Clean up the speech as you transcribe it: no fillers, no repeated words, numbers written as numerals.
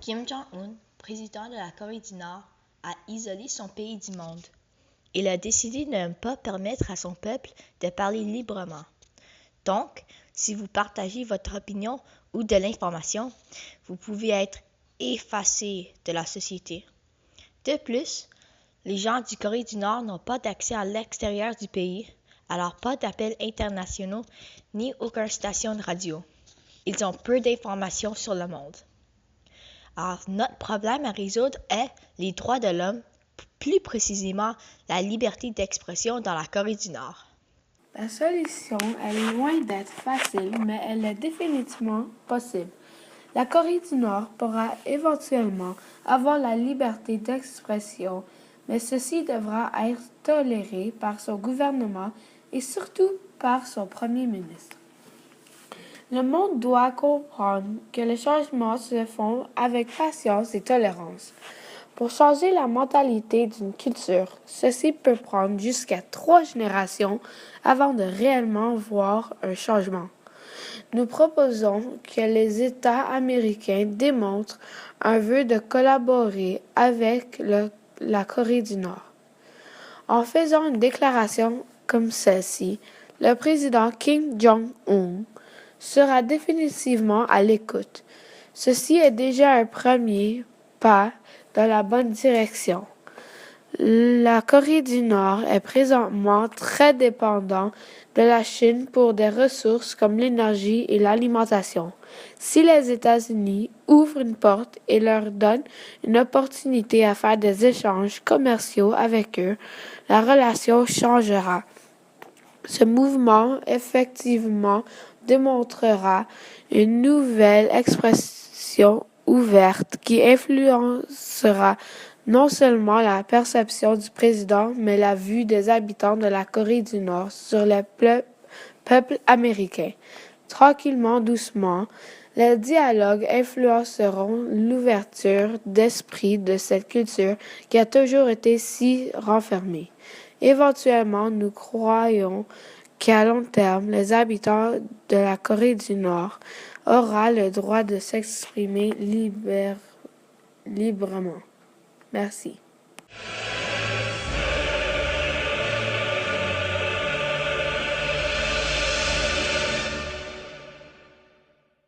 Kim Jong-un, président de la Corée du Nord, a isolé son pays du monde. Il a décidé de ne pas permettre à son peuple de parler librement. Donc, si vous partagez votre opinion ou de l'information, vous pouvez être effacé de la société. De plus, les gens du Corée du Nord n'ont pas d'accès à l'extérieur du pays, alors pas d'appels internationaux ni aucune station de radio. Ils ont peu d'informations sur le monde. Alors, notre problème à résoudre est les droits de l'homme, plus précisément la liberté d'expression dans la Corée du Nord. La solution, elle est loin d'être facile, mais elle est définitivement possible. La Corée du Nord pourra éventuellement avoir la liberté d'expression, mais ceci devra être toléré par son gouvernement et surtout par son premier ministre. Le monde doit comprendre que les changements se font avec patience et tolérance. Pour changer la mentalité d'une culture, ceci peut prendre jusqu'à 3 générations avant de réellement voir un changement. Nous proposons que les États américains démontrent un vœu de collaborer avec la Corée du Nord. En faisant une déclaration comme celle-ci, le président Kim Jong-un sera définitivement à l'écoute. Ceci est déjà un premier pas dans la bonne direction. La Corée du Nord est présentement très dépendante de la Chine pour des ressources comme l'énergie et l'alimentation. Si les États-Unis ouvrent une porte et leur donnent une opportunité à faire des échanges commerciaux avec eux, la relation changera. Ce mouvement, effectivement, démontrera une nouvelle expression ouverte qui influencera non seulement la perception du président, mais la vue des habitants de la Corée du Nord sur le peuple américain. Tranquillement, doucement, les dialogues influenceront l'ouverture d'esprit de cette culture qui a toujours été si renfermée. Éventuellement, nous croyons qu'à long terme, les habitants de la Corée du Nord auront le droit de s'exprimer librement. Merci.